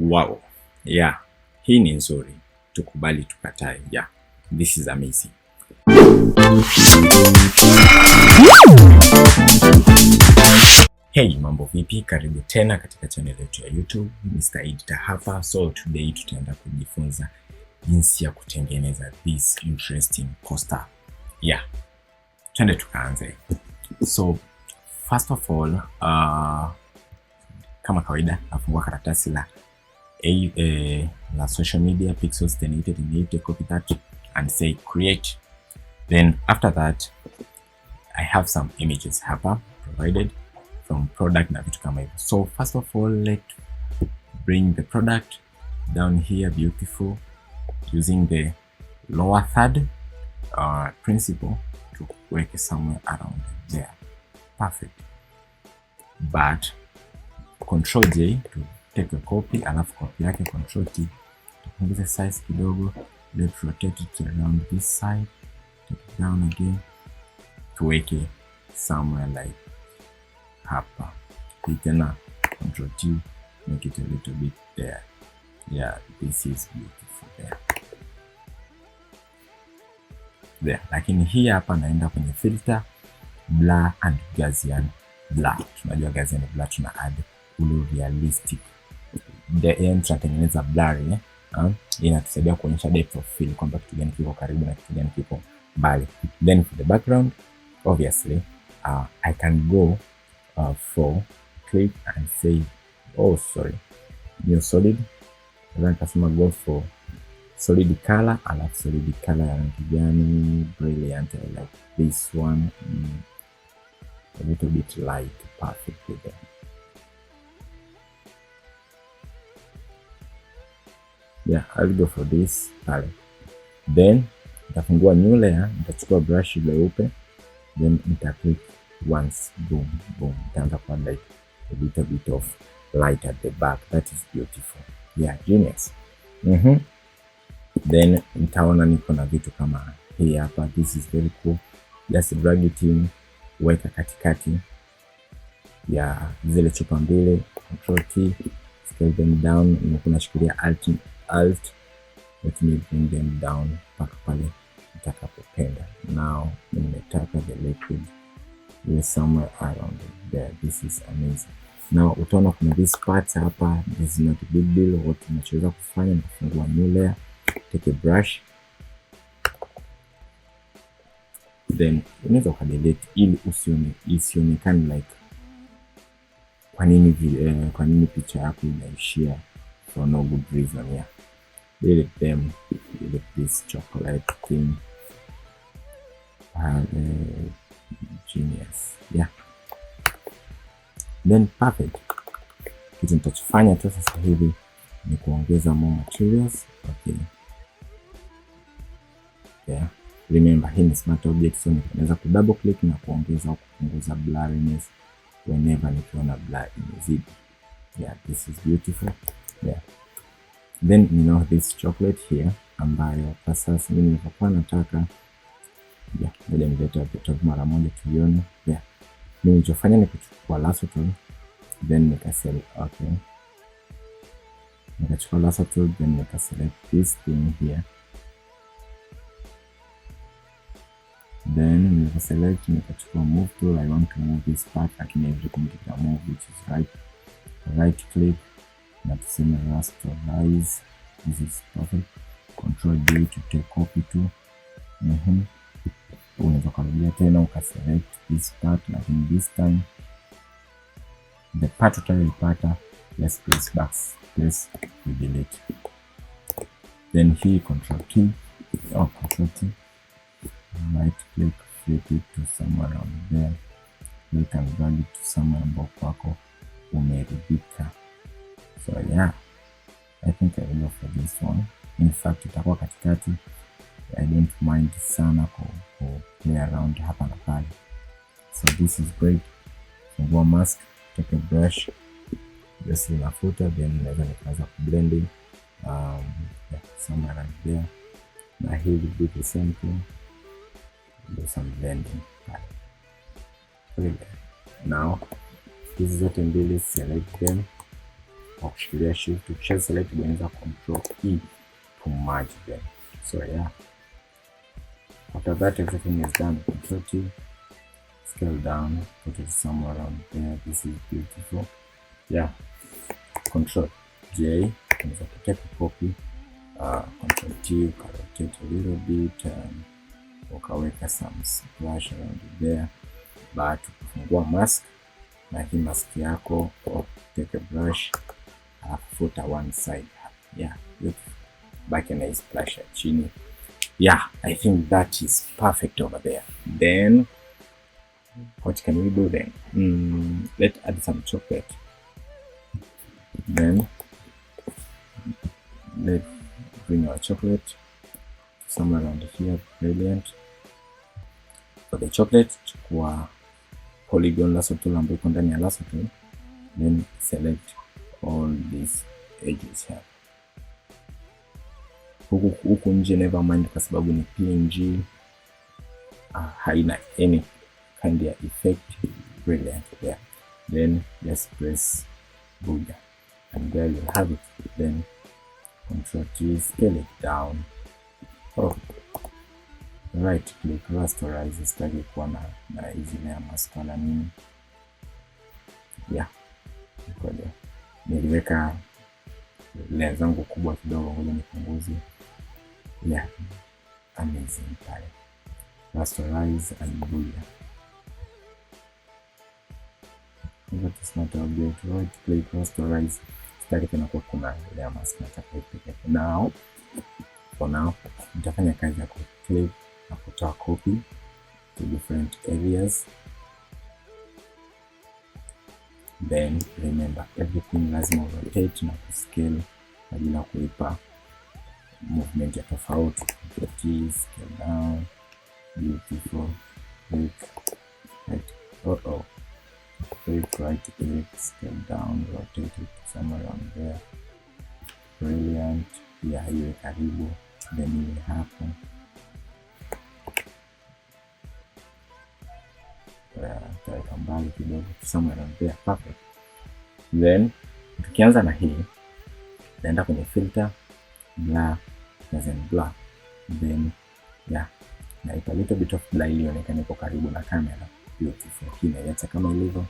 Wow. Yeah. Hii ni nzuri. Tukubali tukatae. Yeah. This is amazing. Hey, mambo vipi? Karibu tena katika channel yetu ya YouTube. Mr. Editor hapa. So today tutaenda kujifunza jinsi ya kutengeneza this interesting poster. Yeah. Twende tukaanze. So first of all, kama kawaida nafungua karatasi la social media pixels, then you copy that and say create. Then after that I have some images hapa provided from product na vitu kama hivyo. So first of all, let's bring the product down here, beautiful, using the lower third principle to work somewhere around there. Perfect. But Control J to take a copy, alafu copy yake Control T tupunguze size kidogo, let's rotate it around this side, take it down again, tuweke somewhere like hapa. Tena Control T, make it a little bit there. Yeah, this is beautiful there. Lakini hii hapa naenda kwenye filter, blur and Gaussian blur. Tunajua Gaussian blur tuna add ule realistic. Tunatengeneza blurring, inatusaidia kuonyesha depth of field, kwamba kitu gani kiko karibu na kitu gani kiko mbali. Then for the background, obviously I can go for click and say new solid. Then kasema go for solid color, alafu solid color ya rangi gani? Brilliant, like this one, a little bit light, perfect there. Yeah, I'll go for this color. Then nitafungua new layer, nitachukua brush leupe, then nita-click once, boom boom, nitaanza kwa like a little bit of light at the back. That is beautiful. Yeah, genius. Then nitaona niko na vitu kama hii hapa. This is very cool. Just drag it in, weka katikati ya zile chupa mbili, Control T, scale them down. Nimekuwa nashikilia alt, let me bring them down mpaka pale nitakapopenda. Now nimetaka the liquid is somewhere around there. This is amazing. Now utaona kuna these parts hapa. This is not a big deal. What tunachoweza kufanya ni kufungua new layer, take a brush, then unaweza ukadelete ili isionekane like kwa nini picha yako inaishia for no good reason. Yeah, delete them, delete this chocolate thing. Genius. Yeah, then perfect. Kitu nitachofanya tu sasa hivi ni kuongeza more materials. Okay, yeah, remember hii ni smart object, so naweza ku double click na kuongeza au kupunguza blurriness whenever nikiona blur imezidi. Yeah, this is beautiful. Yeah, then this chocolate here ambayo kwa sasa mimi nilikuwa nataka, yeah, ngoja nilete vitu mara moja tuione. Yeah, mimi nilichofanya ni kuchukua lasso tool, then nikaselect, okay, nikachukua lasso tool, then nikaselect this thing here, then nikaselect, nikachukua move tool. I want to move this part, lakini everything kita move, which is right click na tuseme rasterize. This is perfect. Control D to take copy to. Unaweza kurudia tena ukaselect this part, lakini this time the part utayopata, let's press delete. Then here Control T, right click, flip it to somewhere around there. You can drag it to somewhere ambapo kwako umeridhika. So yeah, I think I will go for this one. In fact itakuwa katikati. I don't mind sana ku play around hapa na pale. So this is great. Fungua mask, take a brush, just inafuta, then naweza nikaanza kublending somewhere around there. Na here we do the same thing. Do some blending. Now hizi zote mbili select them, kwa kushikilia shift. Ukisha select bonyeza control E to merge them. So yeah, after that everything is done. Control T, scale down, put it somewhere around there. This is beautiful. Yeah, control J, unaweza take a copy. Control T, rotate a little bit and ukaweka some splash around there. But ukifungua mask na hii mask yako, or take a brush, futa one side. Yeah, baki na splash ya chini. Yeah, I think that is perfect over there. Then what can we do then? Let's add some chocolate. Then let's bring our chocolate somewhere around here. Brilliant. For the chocolate, chukua polygon lasso tool ambayo iko ndani ya lasso tool, then select all these edges here. Huku nje never mind kwa sababu ni PNG, haina any kind of effect. Brilliant there. Then just press booyah and there you have it. Then Control T, scale it down. Right click, rasterize, sitaki kuwa na hizi layer mask wala nini. Yeah, niliweka layer zangu kubwa kidogo, ngoja nipunguze. Yeah, amazing pale. Rasterize and booyah. That is not object. Right click, rasterize. Sitaki tena kwa kuna layer mask, nataka ipike. Now, for now, nitafanya kazi ya click na kutoa copy to different areas. Then remember everything lazima rotate na kuscale kwa ajili ya kuipa movement ya tofauti. Scale down, beautiful. Click, right, click, right click, scale down, rotate it somewhere around there. Brilliant. Yeah, iwe karibu, then iwe hapo. Taweka mbali kidogo, somewhere around there. Perfect. Then tukianza na hii, naenda kwenye filter, blur, then blur. Then yeah, naipa little bit of blur ili ionekane iko karibu na kamera. Beautiful. Hii naiacha kama ilivyo,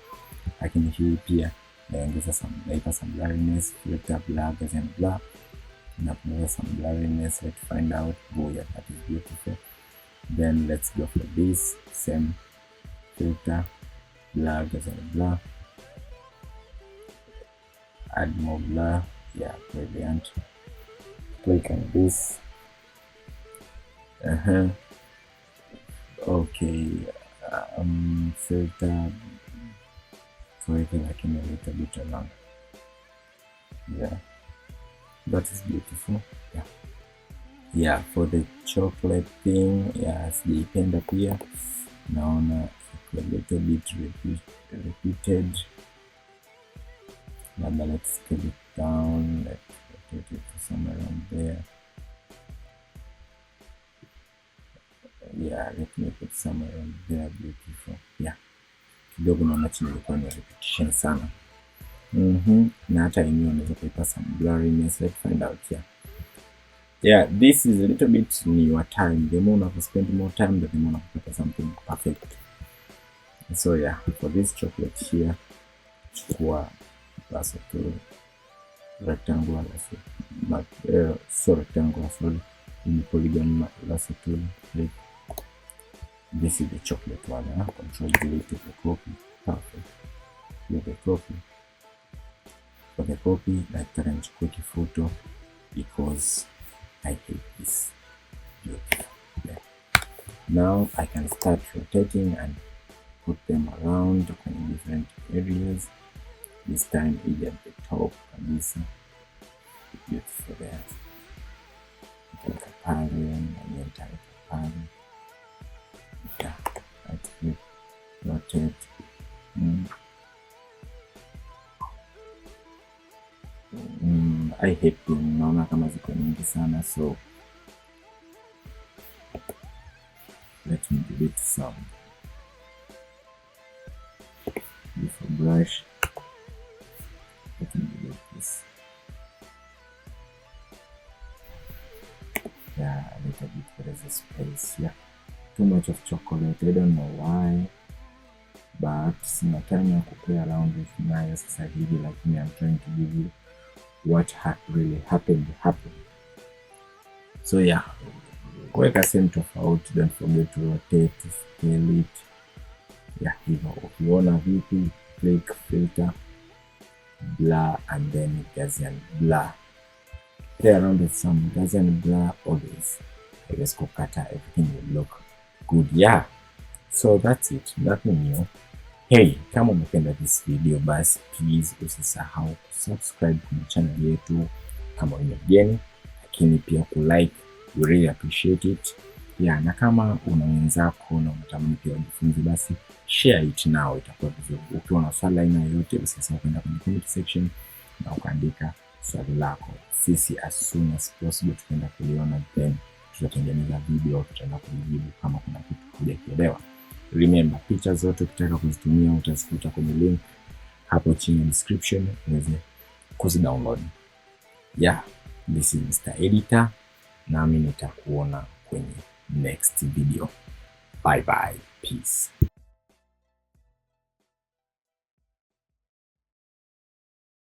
lakini hii pia naongeza naipa some blurriness. Filter, blur, then blur. Napunguza some blurriness. Let's find out. Booyah, that is beautiful. Then let's go for this same filter, blur, then blur. Add more blur. Yeah, brilliant. Click on this. Okay. Filter. Tuweke lakini a little bit along. Yeah, that is beautiful. Yeah, for the chocolate thing, yeah, sijaipenda pia. Naona a little bit repeated. Now let's scale it down. Let's rotate it somewhere around there. Yeah, let me put somewhere around there. Beautiful. Yeah, kidogo naona chini ilikuwa ni repetition sana. Na hata yenyewe unaweza kuipa some blurriness. Let's find out here. Yeah, this is a little bit in your time. The more you spend more time, the more you get something perfect. So yeah, for this chocolate here, chukua lasso tool, rectangular lasso, rectangular, sorry, in polygon lasso tool. Click. This is the chocolate one. Control delete the copy. Perfect. Get the copy. For the copy, nataka nichukue kifuto because I hate this. Beautiful. Yeah. Now I can start rotating and put them around in different areas. This time ije at the top kabisa. Beautiful there. Nitaweka pale na nitaweka pale. Yeah. Right click, rotate. I hate them. Naona kama ziko nyingi sana, so let me delete some. Before brush, let me delete this. there a little bit. There is a space here. Too much of chocolate, I don't know why, but sina time ya kuplay around with nayo sasa hivi, lakini I'm trying to give you what really happened. So yeah, kuweka sehemu tofauti, don't forget to rotate, to scale it. Yeah, hivyo. Ukiona vipi, click filter, blur, and then Gaussian blur. Play around with some Gaussian blur always. Let's go kukata, everything will look good. Yeah, so that's it, nothing new. Hey, kama umependa this video, basi please usisahau subscribe kwenye channel yetu kama wewe mgeni, lakini pia kulike, we really appreciate it. Yeah, na kama una wenzako na unatamani pia wajifunze, basi share it nao, itakuwa vizuri. Ukiwa na swali aina yoyote, usisahau kwenda kwenye comment section na ukaandika swali lako. Sisi as soon as possible tutaenda kuliona, then tutatengeneza video, tutaenda kujibu kama kuna kitu hujakielewa. Remember, picha zote ukitaka kuzitumia utazikuta kwenye link hapo chini ya description uweze kuzidownload. Yeah, this is Mr. Editor, nami nitakuona kwenye next video. Bye bye, peace.